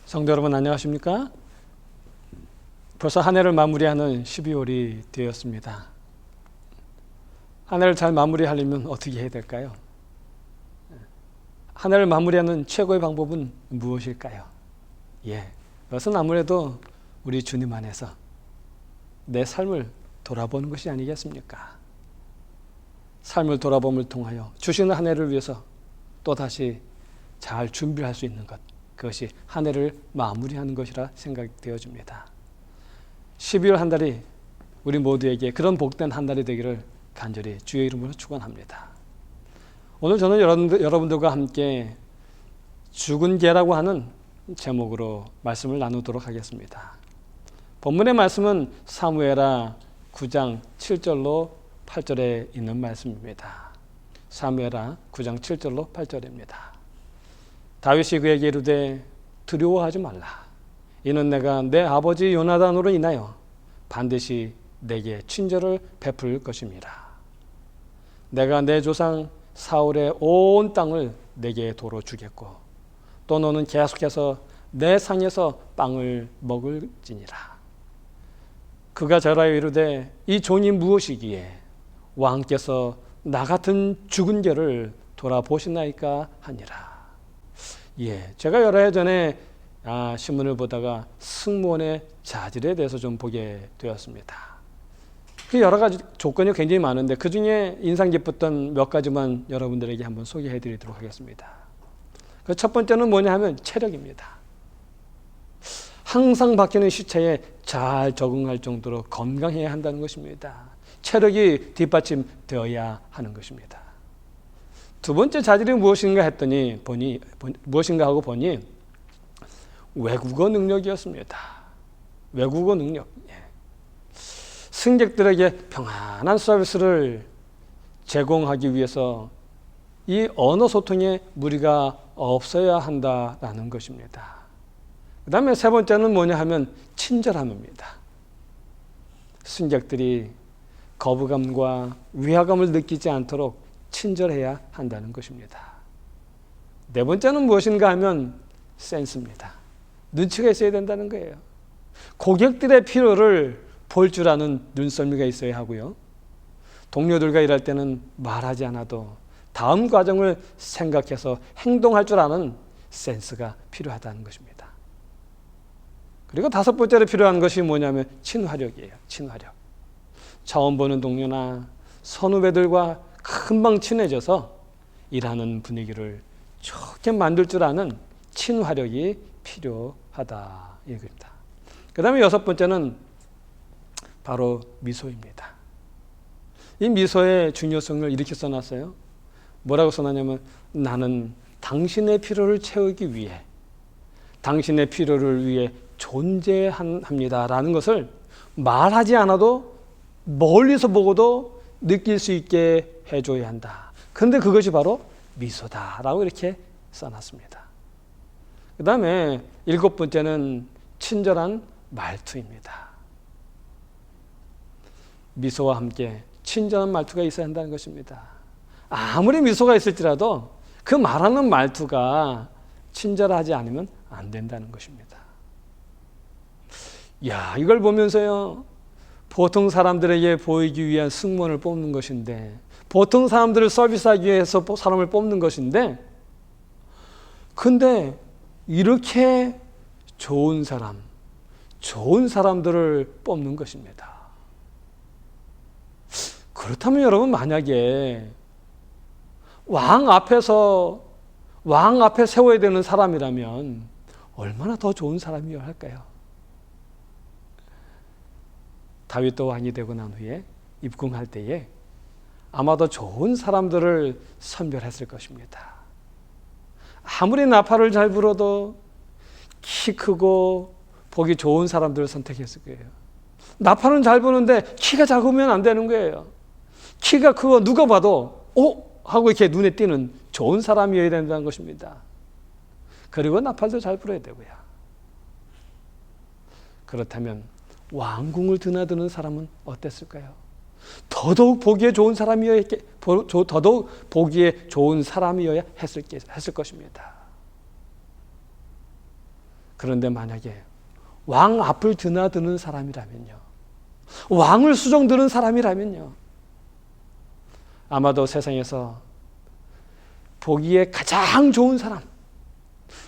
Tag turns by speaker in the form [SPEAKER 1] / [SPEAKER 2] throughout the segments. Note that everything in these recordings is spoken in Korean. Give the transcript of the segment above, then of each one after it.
[SPEAKER 1] 성도 여러분 안녕하십니까? 벌써 한 해를 마무리하는 12월이 되었습니다. 한 해를 잘 마무리하려면 어떻게 해야 될까요? 한 해를 마무리하는 최고의 방법은 무엇일까요? 그것은 아무래도 우리 주님 안에서 내 삶을 돌아보는 것이 아니겠습니까? 삶을 돌아봄을 통하여 주시는 한 해를 위해서 또다시 잘 준비할 수 있는 것, 그것이 한 해를 마무리하는 것이라 생각되어집니다. 12월 한 달이 우리 모두에게 그런 복된 한 달이 되기를 간절히 주의 이름으로 축원합니다. 오늘 저는 여러분들과 함께 죽은 개라고 하는 제목으로 말씀을 나누도록 하겠습니다. 본문의 말씀은 사무엘하 9장 7절로 8절에 있는 말씀입니다. 사무엘하 9장 7절로 8절입니다. 다윗이 그에게 이르되 두려워하지 말라. 이는 내가 내 아버지 요나단으로 인하여 반드시 내게 친절을 베풀 것임이라. 내가 내 조상 사울의 온 땅을 내게 도로 주겠고 또 너는 계속해서 내 상에서 빵을 먹을지니라. 그가 절하여 이르되 이 종이 무엇이기에 왕께서 나 같은 죽은 개를 돌아보시나이까 하니라. 제가 여러 해 전에 신문을 보다가 승무원의 자질에 대해서 좀 보게 되었습니다. 그 여러 가지 조건이 굉장히 많은데 그 중에 인상 깊었던 몇 가지만 여러분들에게 한번 소개해 드리도록 하겠습니다. 그 첫 번째는 뭐냐 하면 체력입니다. 항상 바뀌는 시차에 잘 적응할 정도로 건강해야 한다는 것입니다. 체력이 뒷받침되어야 하는 것입니다. 두 번째 자질이 무엇인가 했더니 무엇인가 하고 보니 외국어 능력이었습니다. 외국어 능력. 승객들에게 평안한 서비스를 제공하기 위해서 이 언어 소통에 무리가 없어야 한다라는 것입니다. 그 다음에 세 번째는 뭐냐 하면 친절함입니다. 승객들이 거부감과 위화감을 느끼지 않도록 친절해야 한다는 것입니다. 네 번째는 무엇인가 하면 센스입니다. 눈치가 있어야 된다는 거예요. 고객들의 필요를 볼 줄 아는 눈썰미가 있어야 하고요. 동료들과 일할 때는 말하지 않아도 다음 과정을 생각해서 행동할 줄 아는 센스가 필요하다는 것입니다. 그리고 다섯 번째로 필요한 것이 뭐냐면 친화력이에요. 친화력. 처음 보는 동료나 선후배들과 금방 친해져서 일하는 분위기를 좋게 만들 줄 아는 친화력이 필요하다 이겁니다. 그 다음에 여섯 번째는 바로 미소입니다. 이 미소의 중요성을 이렇게 써놨어요. 뭐라고 써놨냐면 나는 당신의 필요를 채우기 위해 당신의 필요를 위해 존재합니다 라는 것을 말하지 않아도 멀리서 보고도 느낄 수 있게 해줘야 한다. 그런데 그것이 바로 미소다라고 이렇게 써놨습니다. 그 다음에 일곱 번째는 친절한 말투입니다. 미소와 함께 친절한 말투가 있어야 한다는 것입니다. 아무리 미소가 있을지라도 그 말하는 말투가 친절하지 않으면 안 된다는 것입니다. 이걸 보면서요. 보통 사람들에게 보이기 위한 승무원을 뽑는 것인데 보통 사람들을 서비스하기 위해서 사람을 뽑는 것인데 근데 이렇게 좋은 사람들을 뽑는 것입니다. 그렇다면 여러분 만약에 왕 앞에 세워야 되는 사람이라면 얼마나 더 좋은 사람이어야 할까요? 다윗도 왕이 되고 난 후에 입궁할 때에 아마도 좋은 사람들을 선별했을 것입니다. 아무리 나팔을 잘 불어도 키 크고 보기 좋은 사람들을 선택했을 거예요. 나팔은 잘 부는데 키가 작으면 안 되는 거예요. 키가 크고 누가 봐도 하고 이렇게 눈에 띄는 좋은 사람이어야 된다는 것입니다. 그리고 나팔도 잘 불어야 되고요. 그렇다면 왕궁을 드나드는 사람은 어땠을까요? 더더욱 보기에 좋은 사람이어야 했을 것입니다. 그런데 만약에 왕 앞을 드나드는 사람이라면요, 왕을 수종드는 사람이라면요, 아마도 세상에서 보기에 가장 좋은 사람,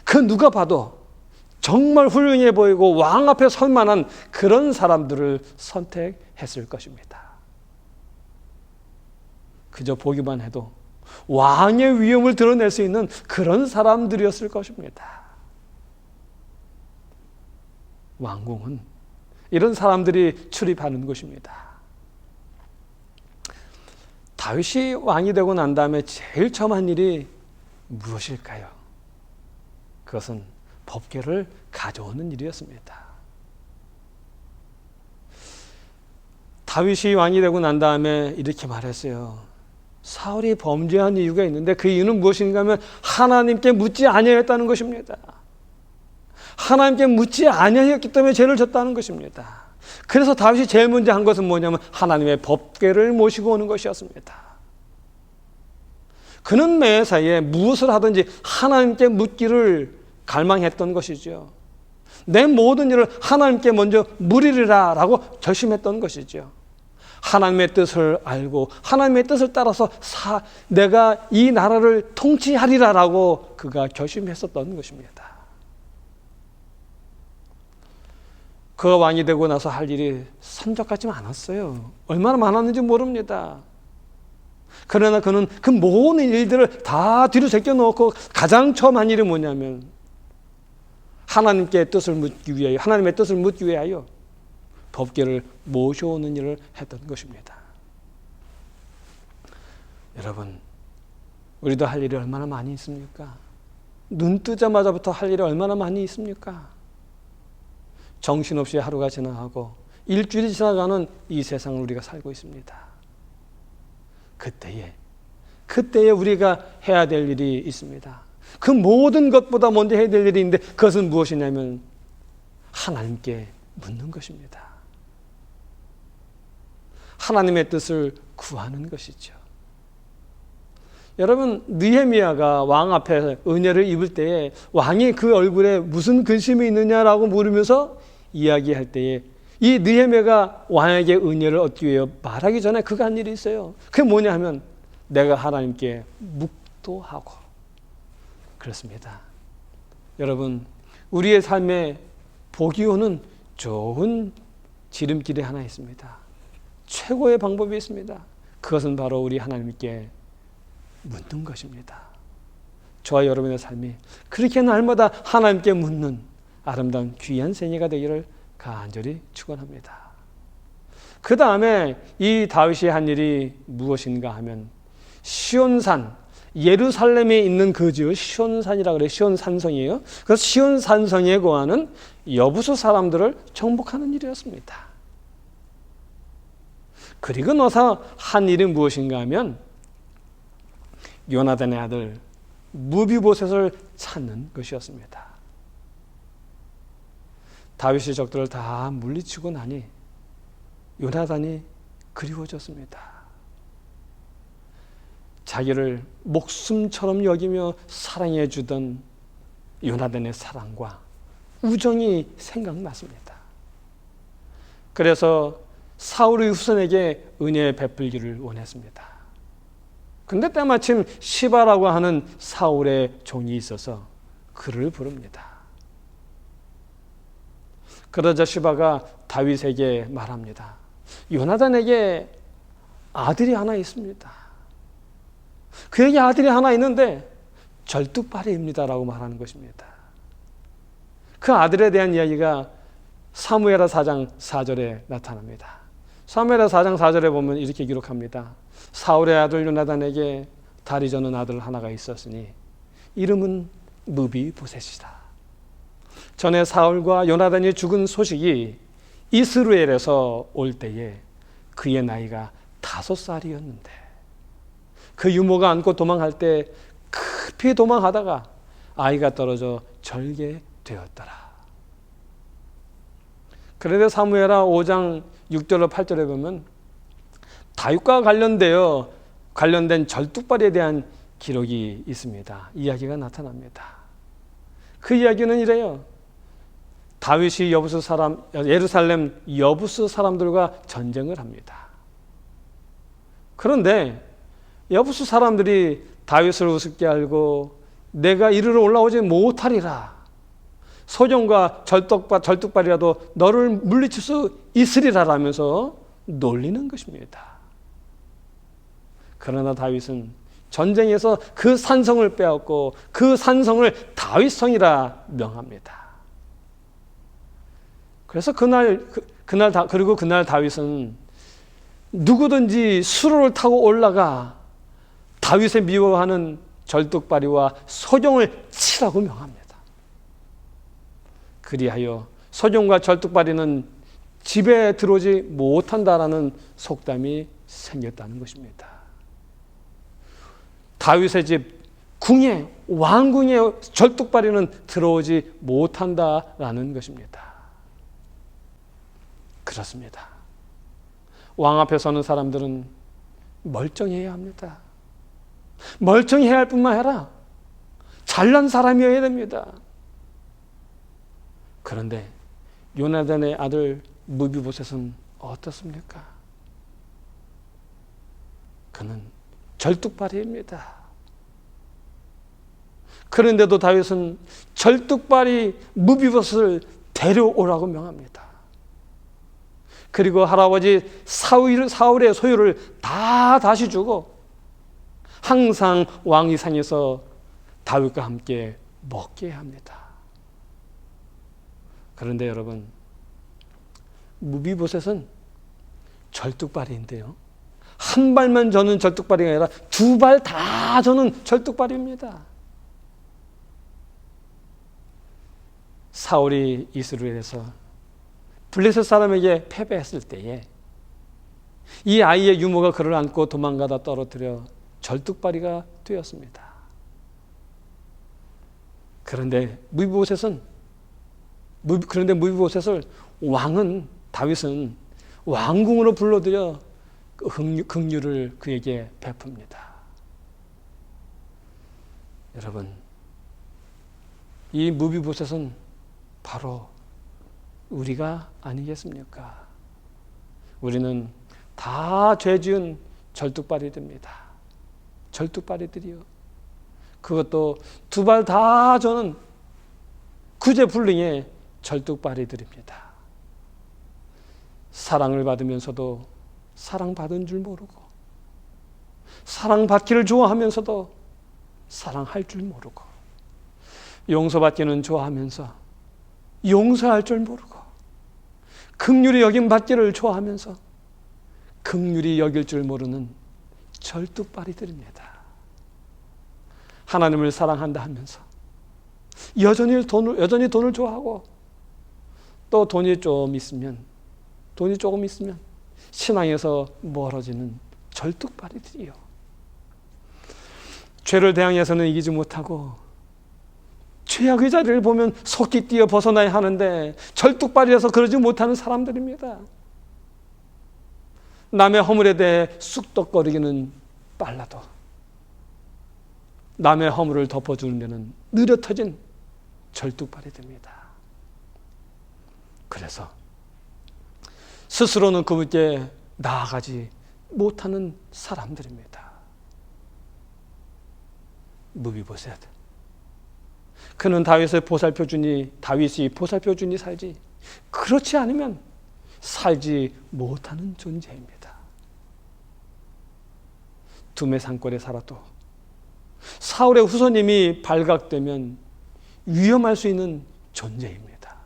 [SPEAKER 1] 그 누가 봐도 정말 훌륭해 보이고 왕 앞에 설 만한 그런 사람들을 선택했을 것입니다. 그저 보기만 해도 왕의 위엄을 드러낼 수 있는 그런 사람들이었을 것입니다. 왕궁은 이런 사람들이 출입하는 곳입니다. 다윗이 왕이 되고 난 다음에 제일 처음 한 일이 무엇일까요? 그것은 법궤를 가져오는 일이었습니다. 다윗이 왕이 되고 난 다음에 이렇게 말했어요. 사울이 범죄한 이유가 있는데 그 이유는 무엇인가 하면 하나님께 묻지 아니하였다는 것입니다. 하나님께 묻지 아니하였기 때문에 죄를 졌다는 것입니다. 그래서 다윗이 제일 먼저 한 것은 뭐냐면 하나님의 법궤를 모시고 오는 것이었습니다. 그는 매사에 무엇을 하든지 하나님께 묻기를 갈망했던 것이죠. 내 모든 일을 하나님께 먼저 물으리라 라고 결심했던 것이죠. 하나님의 뜻을 알고 하나님의 뜻을 따라서 내가 이 나라를 통치하리라 라고 그가 결심했었던 것입니다. 그가 왕이 되고 나서 할 일이 산적 같지는 않았어요. 얼마나 많았는지 모릅니다. 그러나 그는 그 모든 일들을 다 뒤로 제껴놓고 가장 처음 한 일이 뭐냐면 하나님의 뜻을 묻기 위하여 법궤를 모셔오는 일을 했던 것입니다. 여러분, 우리도 할 일이 얼마나 많이 있습니까? 눈 뜨자마자부터 할 일이 얼마나 많이 있습니까? 정신없이 하루가 지나가고 일주일이 지나가는 이 세상을 우리가 살고 있습니다. 그때에 우리가 해야 될 일이 있습니다. 그 모든 것보다 먼저 해야 될 일이 있는데 그것은 무엇이냐면 하나님께 묻는 것입니다. 하나님의 뜻을 구하는 것이죠. 여러분, 느헤미야가 왕 앞에 은혜를 입을 때에 왕이 그 얼굴에 무슨 근심이 있느냐라고 물으면서 이야기할 때에 이 느헤미야가 왕에게 은혜를 얻기 위해 말하기 전에 그가 한 일이 있어요. 그게 뭐냐 하면 내가 하나님께 묵도하고 그렇습니다. 여러분, 우리의 삶에 복이 오는 좋은 지름길이 하나 있습니다. 최고의 방법이 있습니다. 그것은 바로 우리 하나님께 묻는 것입니다. 저와 여러분의 삶이 그렇게 날마다 하나님께 묻는 아름다운 귀한 생애가 되기를 간절히 축원합니다. 그 다음에 이 다윗이 한 일이 무엇인가 하면 시온산, 예루살렘에 있는 그 지역 시온산이라고 그래요. 시온산성이에요. 그래서 시온산성에 거하는 여부수 사람들을 정복하는 일이었습니다. 그리고 나서 한 일이 무엇인가 하면 요나단의 아들 무비보셋을 찾는 것이었습니다. 다윗의 적들을 다 물리치고 나니 요나단이 그리워졌습니다. 자기를 목숨처럼 여기며 사랑해 주던 요나단의 사랑과 우정이 생각났습니다. 그래서 사울의 후손에게 은혜 베풀기를 원했습니다. 근데 때마침 시바라고 하는 사울의 종이 있어서 그를 부릅니다. 그러자 시바가 다윗에게 말합니다. 요나단에게 아들이 하나 있습니다. 그에게 아들이 하나 있는데 절뚝발이입니다라고 말하는 것입니다. 그 아들에 대한 이야기가 사무엘하 4장 4절에 나타납니다. 사무엘하 4장 4절에 보면 이렇게 기록합니다. 사울의 아들 요나단에게 다리 저는 아들 하나가 있었으니 이름은 무비보셋이다. 전에 사울과 요나단이 죽은 소식이 이스라엘에서 올 때에 그의 나이가 5살이었는데 그 유모가 안고 도망할 때 급히 도망하다가 아이가 떨어져 절개되었더라. 그런데 사무엘하 5장 6절로 8절에 보면 다윗과 관련된 절뚝발에 대한 기록이 있습니다. 이야기가 나타납니다. 그 이야기는 이래요. 다윗이 예루살렘 여부스 사람들과 전쟁을 합니다. 그런데 여부스 사람들이 다윗을 우습게 알고 내가 이리로 올라오지 못하리라, 소정과 절뚝발이라도 너를 물리칠 수 있으리라 라면서 놀리는 것입니다. 그러나 다윗은 전쟁에서 그 산성을 빼앗고 그 산성을 다윗성이라 명합니다. 그래서 그날 다윗은 누구든지 수로를 타고 올라가 다윗의 미워하는 절뚝발이와 소종을 치라고 명합니다. 그리하여 소종과 절뚝발이는 집에 들어오지 못한다라는 속담이 생겼다는 것입니다. 다윗의 집 궁에, 왕궁에 절뚝발이는 들어오지 못한다라는 것입니다. 그렇습니다. 왕 앞에 서는 사람들은 멀쩡해야 합니다. 멀쩡해야 할 뿐만 아니라 잘난 사람이어야 됩니다. 그런데 요나단의 아들 무비보셋은 어떻습니까? 그는 절뚝발이입니다. 그런데도 다윗은 절뚝발이 무비보셋을 데려오라고 명합니다. 그리고 할아버지 사울의 소유를 다 다시 주고 항상 왕위상에서 다윗과 함께 먹게 합니다. 그런데 여러분, 무비보셋은 절뚝발인데요, 한 발만 저는 절뚝발이 아니라 두 발 다 저는 절뚝발입니다. 사울이 이스라엘에서 블레셋 사람에게 패배했을 때에 이 아이의 유모가 그를 안고 도망가다 떨어뜨려 절뚝발이가 되었습니다. 그런데 무비보셋을 다윗은 왕궁으로 불러들여 긍휼을 그에게 베풉니다. 여러분, 이 무비보셋은 바로 우리가 아니겠습니까? 우리는 다 죄지은 절뚝발이들입니다. 절뚝발이들이요. 그것도 두 발 다 저는 구제불능의 절뚝발이들입니다. 사랑을 받으면서도 사랑받은 줄 모르고, 사랑받기를 좋아하면서도 사랑할 줄 모르고, 용서받기는 좋아하면서 용서할 줄 모르고, 긍휼히 여김받기를 좋아하면서 긍휼히 여길 줄 모르는 절뚝발이들입니다. 하나님을 사랑한다 하면서 여전히 돈을 좋아하고, 또 돈이 조금 있으면 신앙에서 멀어지는 절뚝발이들이요. 죄를 대항해서는 이기지 못하고 죄악의 자리를 보면 속히 뛰어 벗어나야 하는데 절뚝발이라서 그러지 못하는 사람들입니다. 남의 허물에 대해 쑥덕거리기는 빨라도 남의 허물을 덮어주는 데는 느려터진 절뚝발이됩니다. 그래서 스스로는 그분께 나아가지 못하는 사람들입니다. 무비보셋, 그는 다윗이 보살펴주니 살지, 그렇지 않으면 살지 못하는 존재입니다. 두메 산골에 살아도 사울의 후손님이 발각되면 위험할 수 있는 존재입니다.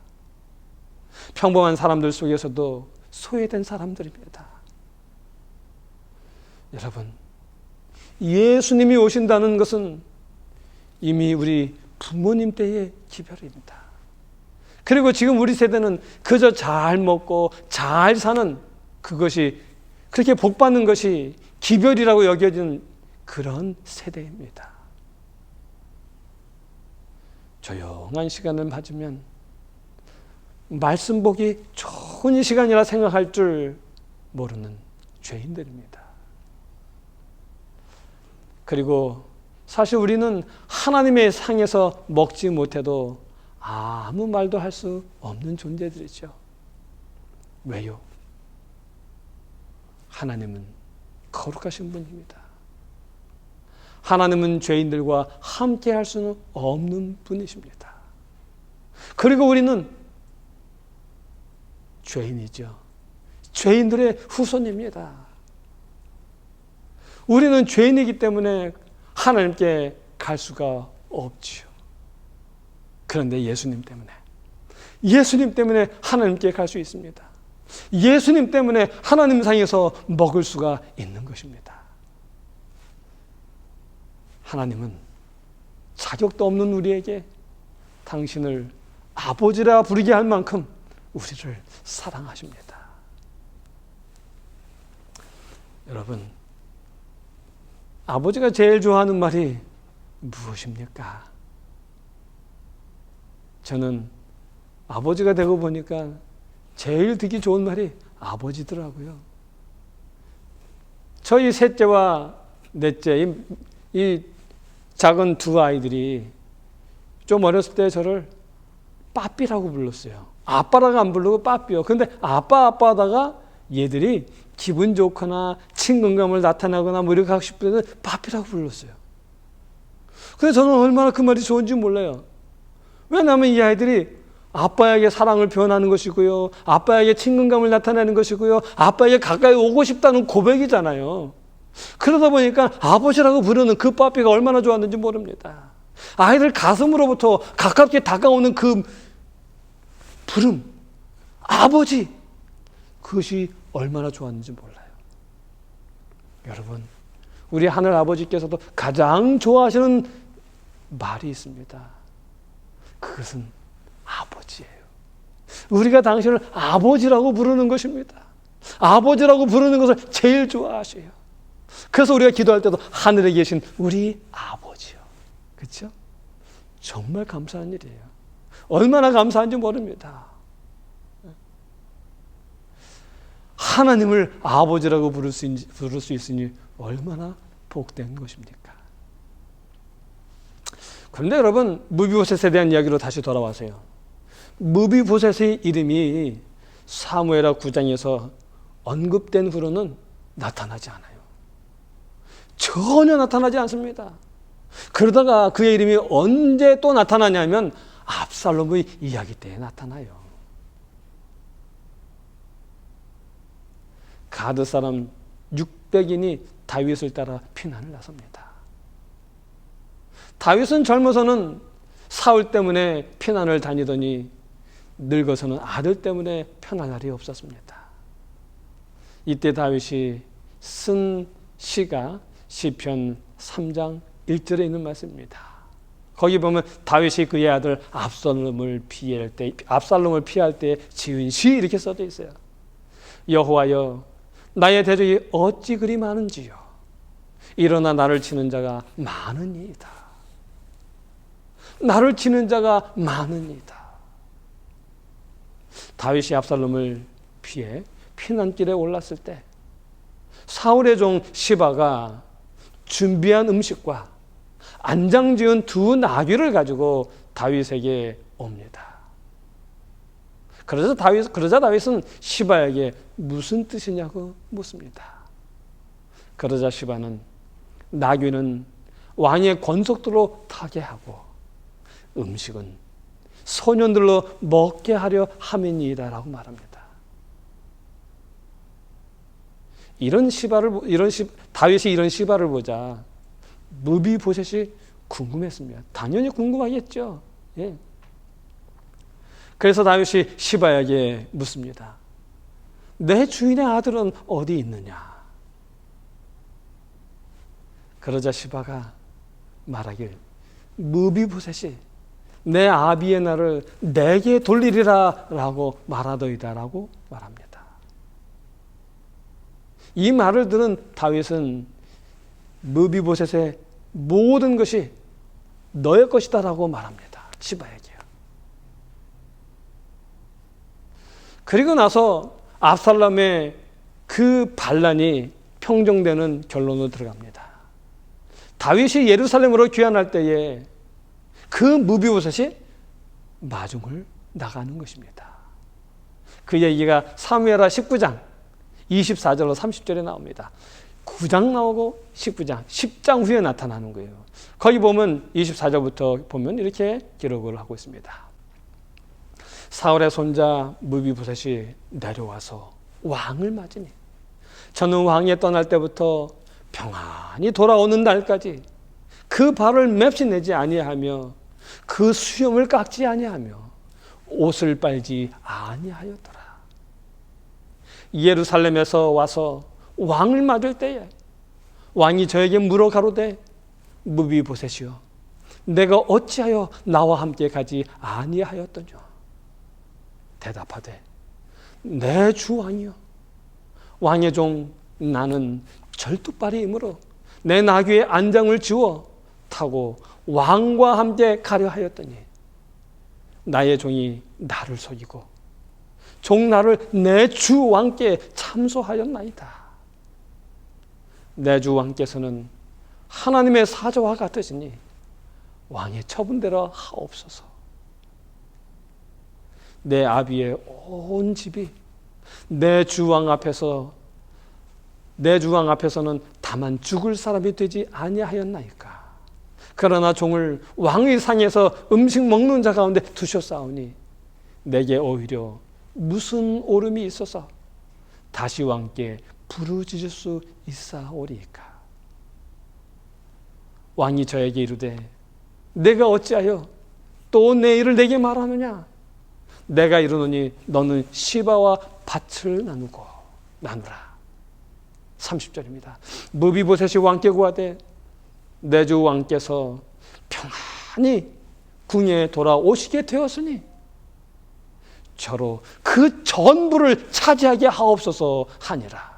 [SPEAKER 1] 평범한 사람들 속에서도 소외된 사람들입니다. 여러분, 예수님이 오신다는 것은 이미 우리 부모님 때의 기별입니다. 그리고 지금 우리 세대는 그저 잘 먹고 잘 사는 그것이, 그렇게 복받는 것이 기별이라고 여겨진 그런 세대입니다. 조용한 시간을 맞으면 말씀 보기 좋은 이 시간이라 생각할 줄 모르는 죄인들입니다. 그리고 사실 우리는 하나님의 상에서 먹지 못해도 아무 말도 할 수 없는 존재들이죠. 왜요? 하나님은 거룩하신 분입니다. 하나님은 죄인들과 함께 할 수는 없는 분이십니다. 그리고 우리는 죄인이죠. 죄인들의 후손입니다. 우리는 죄인이기 때문에 하나님께 갈 수가 없지요. 그런데 예수님 때문에 하나님께 갈 수 있습니다. 예수님 때문에 하나님 상에서 먹을 수가 있는 것입니다. 하나님은 자격도 없는 우리에게 당신을 아버지라 부르게 할 만큼 우리를 사랑하십니다. 여러분, 아버지가 제일 좋아하는 말이 무엇입니까? 저는 아버지가 되고 보니까 제일 듣기 좋은 말이 아버지더라고요. 저희 셋째와 넷째, 이 작은 두 아이들이 좀 어렸을 때 저를 빠삐라고 불렀어요. 아빠라고 안 부르고 빠삐요. 근데 아빠 하다가 얘들이 기분 좋거나 친근감을 나타나거나 뭐 이렇게 하고 싶을 때는 빠삐라고 불렀어요. 근데 저는 얼마나 그 말이 좋은지 몰라요. 왜냐하면 이 아이들이 아빠에게 사랑을 표현하는 것이고요, 아빠에게 친근감을 나타내는 것이고요, 아빠에게 가까이 오고 싶다는 고백이잖아요. 그러다 보니까 아버지라고 부르는 그 빠삐가 얼마나 좋았는지 모릅니다. 아이들 가슴으로부터 가깝게 다가오는 그 부름, 아버지, 그것이 얼마나 좋았는지 몰라요. 여러분, 우리 하늘 아버지께서도 가장 좋아하시는 말이 있습니다. 그것은 아버지예요. 우리가 당신을 아버지라고 부르는 것입니다. 아버지라고 부르는 것을 제일 좋아하셔요. 그래서 우리가 기도할 때도 하늘에 계신 우리 아버지요. 그렇죠? 정말 감사한 일이에요. 얼마나 감사한지 모릅니다. 하나님을 아버지라고 부를 수 있으니 얼마나 복된 것입니까? 그런데 여러분, 무비보셋에 대한 이야기로 다시 돌아와서요. 무비보셋의 이름이 사무엘하 9장에서 언급된 후로는 나타나지 않아요. 전혀 나타나지 않습니다. 그러다가 그의 이름이 언제 또 나타나냐면 압살롬의 이야기 때에 나타나요. 가드 사람 600인이 다윗을 따라 피난을 나섭니다. 다윗은 젊어서는 사울 때문에 피난을 다니더니 늙어서는 아들 때문에 편할 날이 없었습니다. 이때 다윗이 쓴 시가 시편 3장 1절에 있는 말씀입니다. 거기 보면 다윗이 그의 아들 압살롬을 피할 때 지은 시 이렇게 써져 있어요. 여호와여, 나의 대적이 어찌 그리 많은지요. 일어나 나를 치는 자가 많으니이다. 나를 치는 자가 많으니이다. 다윗이 압살롬을 피해 피난길에 올랐을 때 사울의 종 시바가 준비한 음식과 안장 지은 두 나귀를 가지고 다윗에게 옵니다. 그러자 다윗은 시바에게 무슨 뜻이냐고 묻습니다. 그러자 시바는 나귀는 왕의 권속들로 타게 하고 음식은 소년들로 먹게 하려 함이니이다라고 말합니다. 다윗이 이런 시바를 보자 무비보셋이 궁금했습니다. 당연히 궁금하겠죠. 예. 그래서 다윗이 시바에게 묻습니다. 내 주인의 아들은 어디 있느냐? 그러자 시바가 말하길 무비보셋이 내 아비의 날을 내게 돌리리라 라고 말하더이다 라고 말합니다. 이 말을 들은 다윗은 무비보셋의 모든 것이 너의 것이다 라고 말합니다. 시바에게요. 그리고 나서 압살롬의 그 반란이 평정되는 결론으로 들어갑니다. 다윗이 예루살렘으로 귀환할 때에 그 무비보셋이 마중을 나가는 것입니다. 그 얘기가 사무엘하 19장 24절로 30절에 나옵니다. 9장 나오고 19장, 10장 후에 나타나는 거예요. 거기 보면 24절부터 보면 이렇게 기록을 하고 있습니다. 사울의 손자 무비보셋이 내려와서 왕을 맞으니 저는 왕이 떠날 때부터 평안히 돌아오는 날까지 그 발을 맵시 내지 아니하며 그 수염을 깎지 아니하며 옷을 빨지 아니하였더라. 예루살렘에서 와서 왕을 맞을 때에 왕이 저에게 물어 가로되 무비보셋이여 내가 어찌하여 나와 함께 가지 아니하였더냐. 대답하되 내 주 왕이여 왕의 종 나는 절뚝발이이므로 내 나귀의 안장을 지워 타고 왕과 함께 가려 하였더니 나의 종이 나를 속이고 종 나를 내 주 왕께 참소하였나이다. 내 주 왕께서는 하나님의 사자와 같으시니 왕의 처분대로 하옵소서. 내 아비의 온 집이 내 주 왕 앞에서는 다만 죽을 사람이 되지 아니하였나이까. 그러나 종을 왕의 상에서 음식 먹는 자 가운데 두셨사오니 내게 오히려 무슨 오름이 있어서 다시 왕께 부르짖을 수 있사오리이까. 왕이 저에게 이르되 내가 어찌하여 또 내 일을 내게 말하느냐. 내가 이르노니 너는 시바와 밭을 나누라. 30절입니다. 무비보셋이 왕께 구하되 내 주 왕께서 평안히 궁에 돌아오시게 되었으니 저로 그 전부를 차지하게 하옵소서 하니라.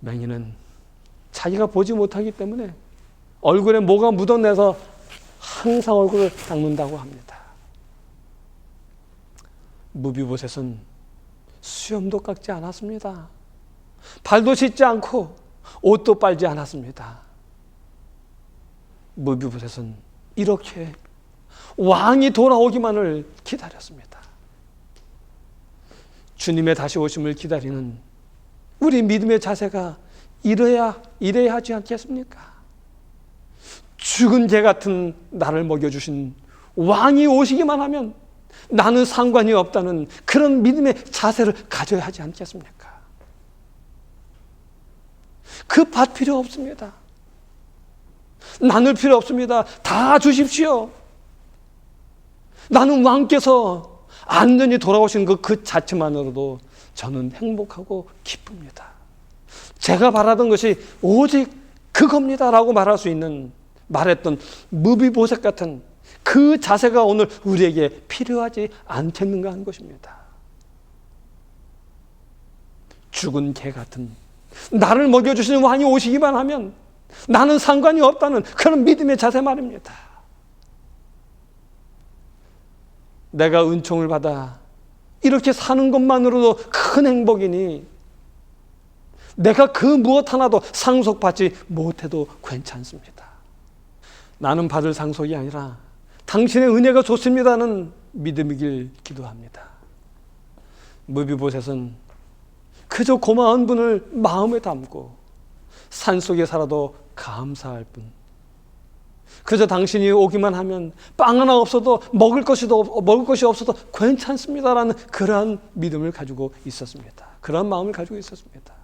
[SPEAKER 1] 맹인은 자기가 보지 못하기 때문에 얼굴에 뭐가 묻어내서 항상 얼굴을 닦는다고 합니다. 무비보셋은 수염도 깎지 않았습니다. 발도 씻지 않고 옷도 빨지 않았습니다. 무비보셋은 이렇게 왕이 돌아오기만을 기다렸습니다. 주님의 다시 오심을 기다리는 우리 믿음의 자세가 이래야 하지 않겠습니까? 죽은 개 같은 나를 먹여주신 왕이 오시기만 하면 나는 상관이 없다는 그런 믿음의 자세를 가져야 하지 않겠습니까? 그 밭 필요 없습니다. 나눌 필요 없습니다. 다 주십시오. 나는 왕께서 안전히 돌아오신 그 자체만으로도 저는 행복하고 기쁩니다. 제가 바라던 것이 오직 그겁니다라고 말했던 무비보셋 같은 그 자세가 오늘 우리에게 필요하지 않겠는가 하는 것입니다. 죽은 개 같은 나를 먹여주시는 왕이 오시기만 하면 나는 상관이 없다는 그런 믿음의 자세 말입니다. 내가 은총을 받아 이렇게 사는 것만으로도 큰 행복이니 내가 그 무엇 하나도 상속받지 못해도 괜찮습니다. 나는 받을 상속이 아니라 당신의 은혜가 좋습니다는 믿음이길 기도합니다. 무비보셋은 그저 고마운 분을 마음에 담고 산속에 살아도 감사할 뿐, 그저 당신이 오기만 하면 빵 하나 없어도 먹을 것이 없어도 괜찮습니다라는 그러한 믿음을 가지고 있었습니다. 그러한 마음을 가지고 있었습니다.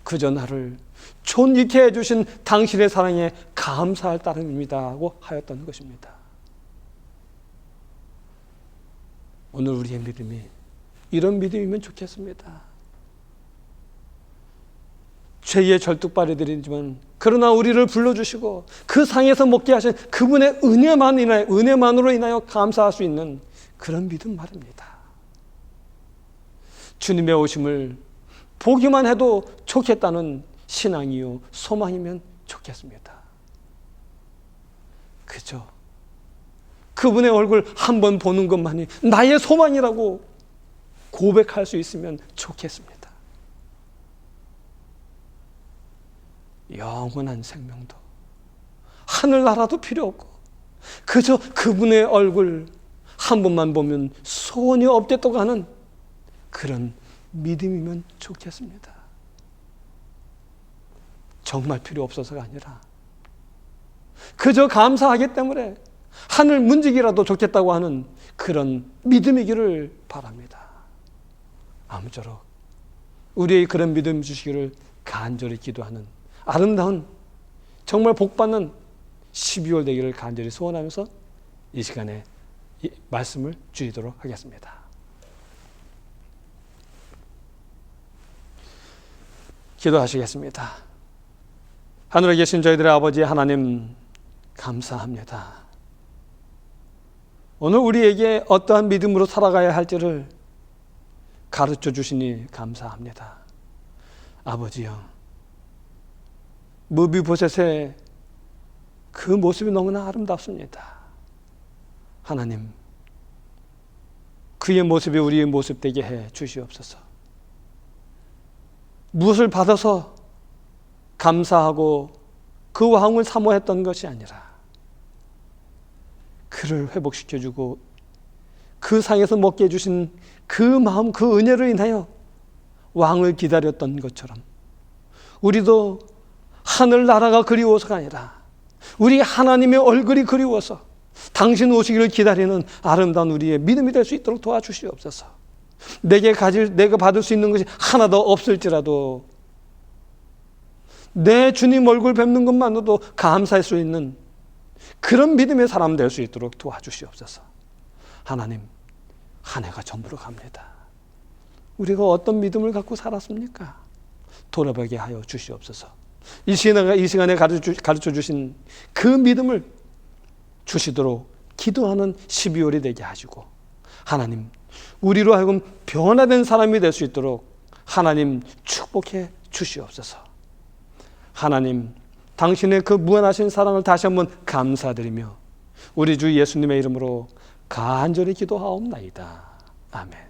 [SPEAKER 1] 그저 나를 존귀케 해주신 당신의 사랑에 감사할 따름입니다 하고 하였던 것입니다. 오늘 우리의 믿음이 이런 믿음이면 좋겠습니다. 죄의 절뚝발이들이지만 그러나 우리를 불러주시고 그 상에서 먹게 하신 그분의 은혜만으로 인하여 감사할 수 있는 그런 믿음 말입니다. 주님의 오심을 보기만 해도 좋겠다는 신앙이요 소망이면 좋겠습니다. 그저 그분의 얼굴 한 번 보는 것만이 나의 소망이라고 고백할 수 있으면 좋겠습니다. 영원한 생명도 하늘나라도 필요 없고 그저 그분의 얼굴 한 번만 보면 소원이 없겠다고 하는 그런 믿음이면 좋겠습니다. 정말 필요 없어서가 아니라 그저 감사하기 때문에 하늘 문지기라도 좋겠다고 하는 그런 믿음이기를 바랍니다. 아무쪼록 우리의 그런 믿음 주시기를 간절히 기도하는 아름다운 정말 복받는 12월 되기를 간절히 소원하면서 이 시간에 이 말씀을 주이도록 하겠습니다. 기도하시겠습니다. 하늘에 계신 저희들의 아버지 하나님, 감사합니다. 오늘 우리에게 어떠한 믿음으로 살아가야 할지를 가르쳐 주시니 감사합니다. 아버지여, 무비보셋의 그 모습이 너무나 아름답습니다. 하나님, 그의 모습이 우리의 모습 되게 해 주시옵소서. 무엇을 받아서 감사하고 그 왕을 사모했던 것이 아니라 그를 회복시켜주고 그 상에서 먹게 해주신 그 마음, 그 은혜로 인하여 왕을 기다렸던 것처럼 우리도 하늘나라가 그리워서가 아니라 우리 하나님의 얼굴이 그리워서 당신 오시기를 기다리는 아름다운 우리의 믿음이 될 수 있도록 도와주시옵소서. 내가 받을 수 있는 것이 하나도 없을지라도 내 주님 얼굴 뵙는 것만으로도 감사할 수 있는 그런 믿음의 사람 될 수 있도록 도와주시옵소서. 하나님, 한 해가 저물어 갑니다. 우리가 어떤 믿음을 갖고 살았습니까? 돌아보게 하여 주시옵소서. 이 시간에 가르쳐 주신 그 믿음을 주시도록 기도하는 12월이 되게 하시고, 하나님, 우리로 하여금 변화된 사람이 될 수 있도록 하나님 축복해 주시옵소서. 하나님, 당신의 그 무한하신 사랑을 다시 한번 감사드리며 우리 주 예수님의 이름으로 간절히 기도하옵나이다. 아멘.